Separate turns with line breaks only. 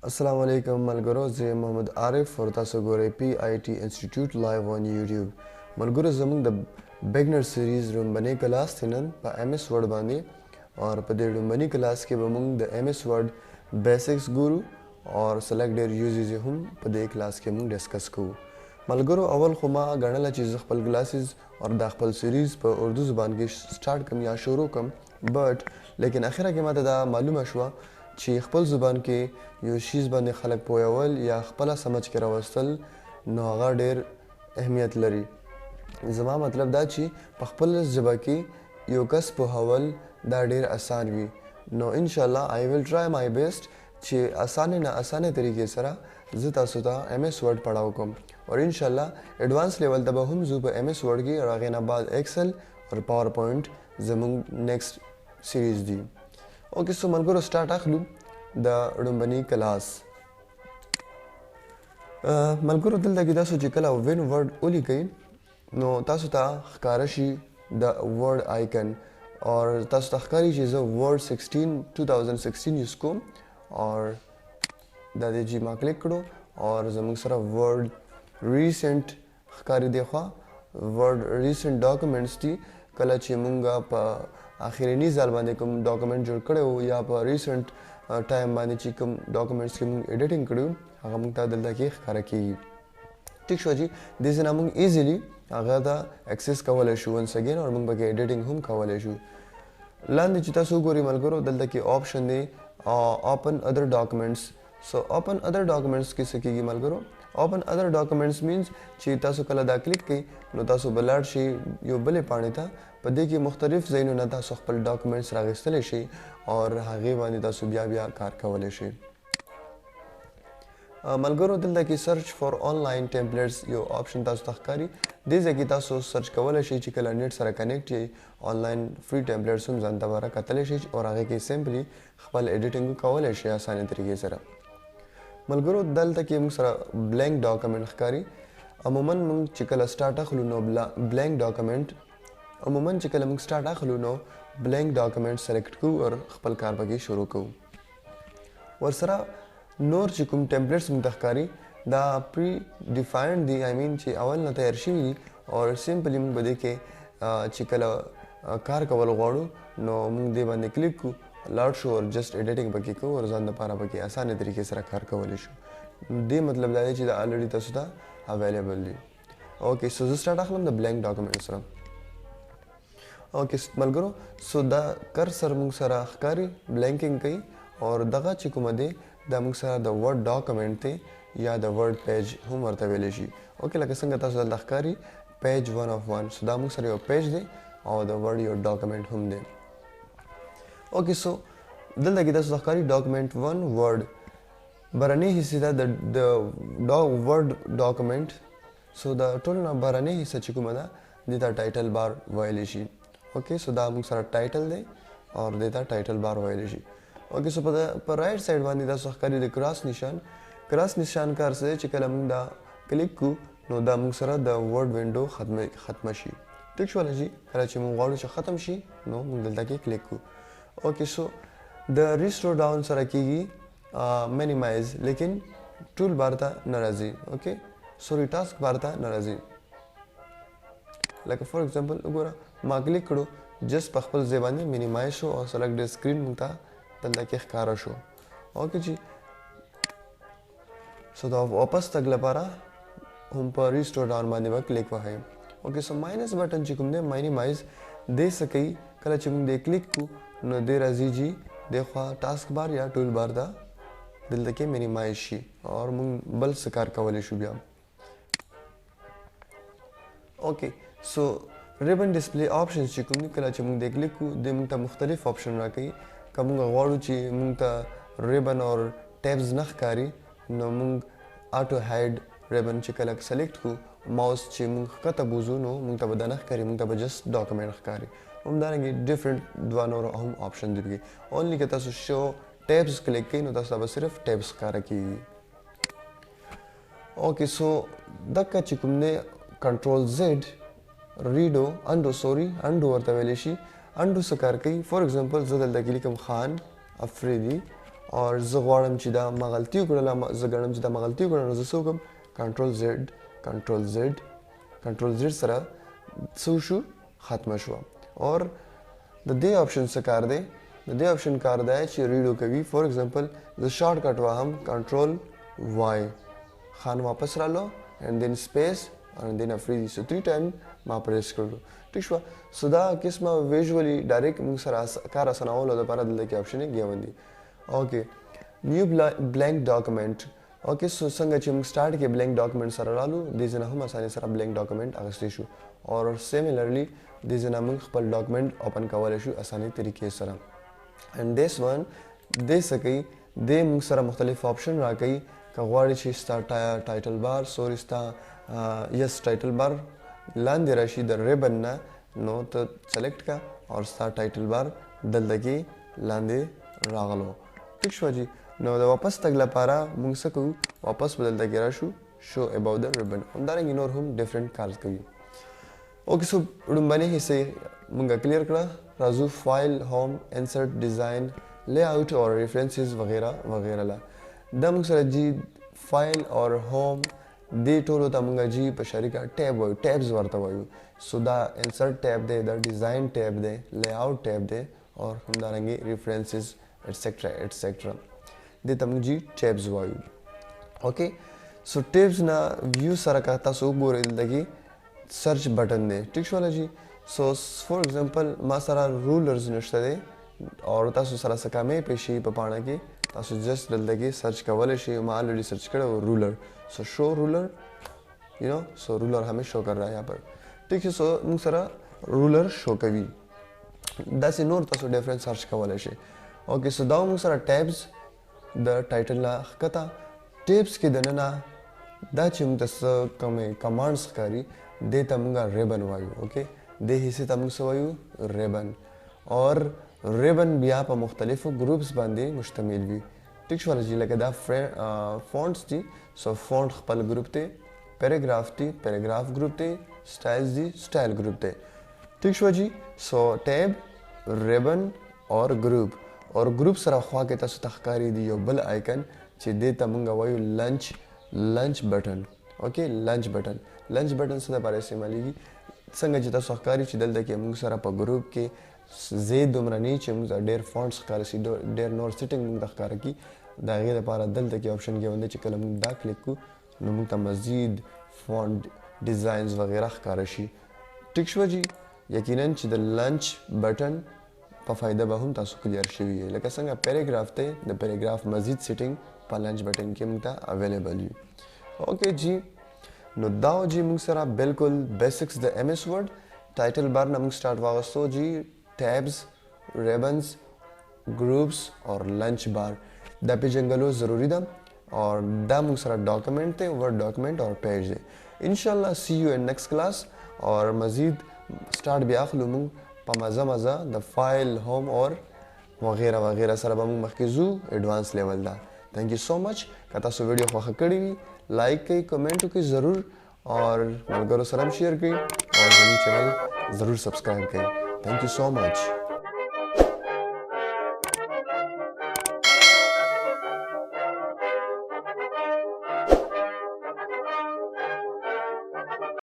Assalamu-Alikum ملګرو زه محمد عارف او تاسو ګورئ پی آی ټی انسټیټیوټ لایو آن یوټیوب. ملګرو زموږ د بیګنر سیریز رومبنی کلاس دی نن په ایم ایس ورډ باندې او په دې رومبنی کلاس کې به موږ د ایم ایس ورډ بیسکس ګورو او سلیکټ ډیر یوزز هم په دې کلاس کې موږ ډسکس کوو. ملګرو اول خو ما غنل چې خپل کلاسز او د خپل سیریز په اردو زبان کې سٹارټ کوم یا شروع کوم بټ لیکن اخره کې ماته دا معلومه شوه چې خپل زبان کې یو شیز باندې خلک پویول یا خپل سمجھ کې راوستل نو هغه ډیر اهمیت لري. زما مطلب دا چې په خپل ژبه کې یو کس پوهول دا ډیر آسان وي. نو ان شاء الله آی ویل ټرای مای بیسټ چې اسانه طریقې سره زه تاسو ته ایم ایس ورډ پڑھاو کوم او ان شاء الله ایڈوانس لیول ته به هم زه په ایم ایس ورډ کې او هغه نه بعد ایکسل او پاور پوینټ زموږ نیکسټ سیریز دی. اوکې سو ملګرو سٹارټ اخلو د رومبنی کلاس. ملګرو دلته کې تاسو چې کله وین ورډ ولیکئ نو تاسو ته ښکاره شي د ورډ آیکن او تاسو ته ښکاري چې زه ورډ 2016 یوز کوم او دا دې جی ما کلیک کړو او زموږ سره ورډ ریسنټ ښکاري دی خو ورډ ریسنټ ډاکومنټس دي کله چې مونږه په اخرنی ځل باندې کوم ډاکومنټ جوړ کړو یا په ریسنټ ټایم باندې چې کوم ډاکومنټس کې مونږ ایډیټینګ کړو هغه مونږ ته دلته کې ښکاره کیږي. ټیک شو جی دې ځنه مونږ ایزیلی هغه ته اکسس کولای شو ونس اگین او مونږ به ایډیټینګ هم کولای شو. لاندې چې تاسو ګورئ ملګرو دلته کې آپشن دی اوپن ادر ډاکومنټس. سو اوپن ادر ډاکومنټس کې څه کیږي ملګرو؟ اوپن ادر ډاکومنټس مینز چې تاسو کله دا کلیک کړئ نو تاسو بلاړ شي یو بلې پاڼې ته په دې کې مختلف ځایونو نه تاسو خپل ډاکومنټس راغستلی شي او هغې باندې تاسو بیا کار کولی شئ. ملګرو دلته کې سرچ فار آنلاین ټیمپلیټس یو آپشن تاسو ته ښکاري. دې ځای کې تاسو سرچ کولی شئ چې کله نیټ سره کنیکټ یې آنلاین فری ټیمپلیټس هم ځان ته به راکتلی شئ او هغې کې سمپلي خپل ایډیټینګ کولی شئ اسانه طریقې سره. ملګرو دلته کې موږ سره بلینک ډاکومنټ ښکاري. عموما موږ چې کله سٹارټ اخلو نو بلینک ډاکومنټ سلیکټ کوو او خپل کار پکې شروع کوو. ورسره نور چې کوم ټیمپلیټس موږ ته ښکاري دا پری ډیفاینډ دي آی مین چې اول نه تیار شوي دي او سمپلي موږ به دې کې چې کله کار کول غواړو نو موږ دې باندې کلیک کوو لاړ شو او جسټ ایډیټینګ پکې کوو او ځان لپاره پکې اسانه طریقې سره کار کولی شو. دې مطلب دا دی چې دا الریډي تاسو ته اویلیبل دي. اوکې سو زه سٹارټ اخلم د بلینک ډاکومنټ سره. اوکې ملګرو سو دا کرسر موږ سره ښکاري بلینکینګ کوي او دغه چې کومه دی دا موږ سره د ورډ ډاکومنټ دی یا د ورډ پیج هم ورته ویلی شي. اوکې لکه څنګه تاسو دلته ښکاري پیج 1 of 1 سو دا موږ سره یو پیج دی او د ورډ یو ډاکومنټ هم دی. اوکې سو دلته کې تاسو ته ښکاري ډاکومنټ 1 ورډ برنی حصې ده د ورډ ډاکومنټ. سو د ټول نه برنی حصه چې کومه ده دې ته ټایټل بار ویلی شي. اوکې سو دا موږ سره ټایټل دی او دې ته ټایټل بار ویلی شي. اوکې سو په رایټ سایډ باندې تاسو ښکاري د کراس نشان کار څه دی چې کله موږ دا کلیک کوو نو دا موږ سره د ورډ وینډو ختمه شي. ټیک شوله جي کله چې موږ غواړو چې ختم شي نو موږ دلته کې کلیک کوو. اوکې سو د ریسټور ډاون سره کیږي مینیمایز لیکن ټول بار ته نه راځي. اوکې سوري ټاسک بار ته نه راځي. لکه فور ایگزامپل وګوره ما کلیک کړو جسټ په خپل ځای باندې مینیمایز شو او سلیکټ د سکرین موږ ته دلته کې ښکاره شو. اوکې جی سو دا واپس تګ لپاره هم په ریسټور ډاون باندې به کلیک وهئ. اوکې سو ماینس بټن چې کوم دی مینیمایز دې څه کوي کله چې موږ دې کلیک کوو نو دې راځي جي دې خوا ټاسک بار یا ټول بار دا دلته کې مینیمایز شي او موږ بل څه کار کولی شو بیا. اوکې سو ریبن ډسپلی آپشنز چې کوم دي کله چې موږ دې کلیک کوو دې موږ ته مختلف آپشن راکوي. که موږ غواړو چې موږ ته ریبن او ټیبز نه ښکاري نو موږ آټو هاید ریبن چې کله سلیکټ کوو ماوس چې موږ ښکته بوځو نو موږ ته به دا نه ښکاري موږ ته به جسټ ډاکومنټ ښکاري. همدارنګې ډفرنټ دوه نور هم آپشن دي پکې. اونلی که تاسو شو ټیبز کلیک کوئ نو تاسو ته به صرف ټیبز ښکاره کیږي. اوکې سو دکه چې کوم دی کنټرول زیډ ریډو انډو ورته ویلی شي. انډو څه کار کوي؟ فور ایگزامپل زه دلته کې لیکم خان افریدي اور زه غواړم چې دا مغلطي وکړله زه ګڼم چې دا مغلطي وکړله نو زه څه وکړم کنټرول زیډ سره څه شو ختمه شوه اور د دې آپشن څه کار دی د دې آپشن کار دی چې ریډ وکوي فور ایگزامپل زه شارټ کټ واهم کنټرول وای خان واپس رالو اینڈ دین سپیس and then افریدي سو 3 ټایم ما پریس کړو ټیک شو سو دا قسمه ویژولی ډایرکټ موږ سره کار اسانولو لپاره دلته کې آپشن یې ګوندي اوکې نیو بلانک ډاکومنت اوکې سو څنګه چې موږ سٹارټ کې بلانک ډاکومنت سره رالو د ځنه هم اسانه سره بلانک ډاکومنت اغستې شو اور سیملرلی د ځنه موږ خپل ډاکومنت اوپن کولای شو اسانه طریقې سره and this one د سکی د موږ سره مختلف آپشن راکړي کغواړي چې ستا ټایټل بار سوري ستا یس ټایټل بار لاندې راشي د ریبن نه نو ته سلیکټ کا اور ستا ټایټل بار دلته کې لاندې راغلو ټیک شو جی نو د واپس تګ لپاره موږ څه کوو واپس بدلته کې راشو شو اباوت د ریبن همدارنګه نور هم ډیفرنٹ کارز کوي اوکې سو لومبني حصے موږ کلیر کړه راځو فایل هوم انسرټ ډیزاین لی آؤٹ اور ریفرنسز وغیرہ وغیرہ لا دا موږ سره جی فایل اور هوم دې ټولو ته موږ جی په شریکه ټیب وایو ټیبز ورته وایو سو دا انسرټ ټیب دی دا ډیزاین ټیب دی لی آؤٹ ټیب دی اور همدارنګه ریفرنسز ایٹسیکټرا ایٹسیکټرا دې ته موږ جی ټیبز وایو اوکې سو ټیبز نه ویو سره کا تاسو وګورئ دلته کې سرچ بٹن دی ٹھیک شو جی سو فور ایگزامپل ما سره رولرز نشته دی اور تاسو سره څه کامې پېښې په پاڼه کې تاسو جسټ دلته کې سرچ کولی شئ ما آلریډي سرچ کړی و رولر سو شو رولر یو نو سو رولر ہمیں شو کر رہا ہے یہاں پر ٹھیک ہے سو موږ سره رولر شو کوي داسې نور تاسو ډیفرنٹ سرچ کولی شئ اوکې سو دا موږ سره ټیبز د ټایټل نه ښکته ټیبز کې دننه دا چې موږ ته څه کومې کمانډز ښکاري دې ته موږ ریبن وایو اوکې دې حصې ته موږ څه وایو ریبن اور ریبن بیا په مختلفو ګروپس باندې مشتمل وي ټیک شو جی لکه دا فونټس دي سو فونټ خپل ګروپ دی پیراګراف دی پیراګراف ګروپ دی سټایلز دی سټایل ګروپ دی ټیک شو جی سو ټیب ریبن اور ګروپ سره خوا کې تاسو ته ښکاري دی یو بل آیکن چې دې ته موږ وایو لنچ بٹن اوکې لنچ بٹن څه لپاره استعمالیږي څنګه چې تاسو ښکاري چې دلته کې موږ سره په ګروپ کې زید دومره نه چې موږ ډېر فونټس ښکاره شي ډېر نور سیټینګ موږ ته ښکاره کړي د هغې لپاره دلته کې آپشن کې باندې چې کله موږ دا کلیک کړو نو موږ ته مزید فونټ ډیزاینز وغیره ښکاره شي ټیک شوه جي یقینا چې د لنچ بټن په فایده به هم تاسو کلیر شوي یې لکه څنګه پیراګراف دی د پیراګراف مزید سیټینګ په لنچ بټن کې موږ ته اویلیبل وي اوکې جی نو دا جی موږ سره بالکل بیسکس د ایم ایس ورډ ټایټل بار نه موږ سٹارټ واغستو جی ټیبز ریبنز ګروپس اور لنچ بار دا پیژنګلو ضروری ده اور دا موږ سره ډاکومنټ دی ورډ ډاکومنټ اور پیج دی انشاءالله سی یو ان نیکسٹ کلاس اور مزید سٹارټ بیا اخلو موږ په مزه د فایل هوم اور وغیرہ وغیرہ سره به موږ مخکې ځو ایډوانس لیول دا تھینک یو سو مچ که تاسو ویډیو خوښه کړې وي لایک کړئ کمنټ وکړئ ضرور اور ملګرو سره هم شیئر کړئ اور زموږ چینل ضرور سبسکرایب کړئ تھینک یو سو مچ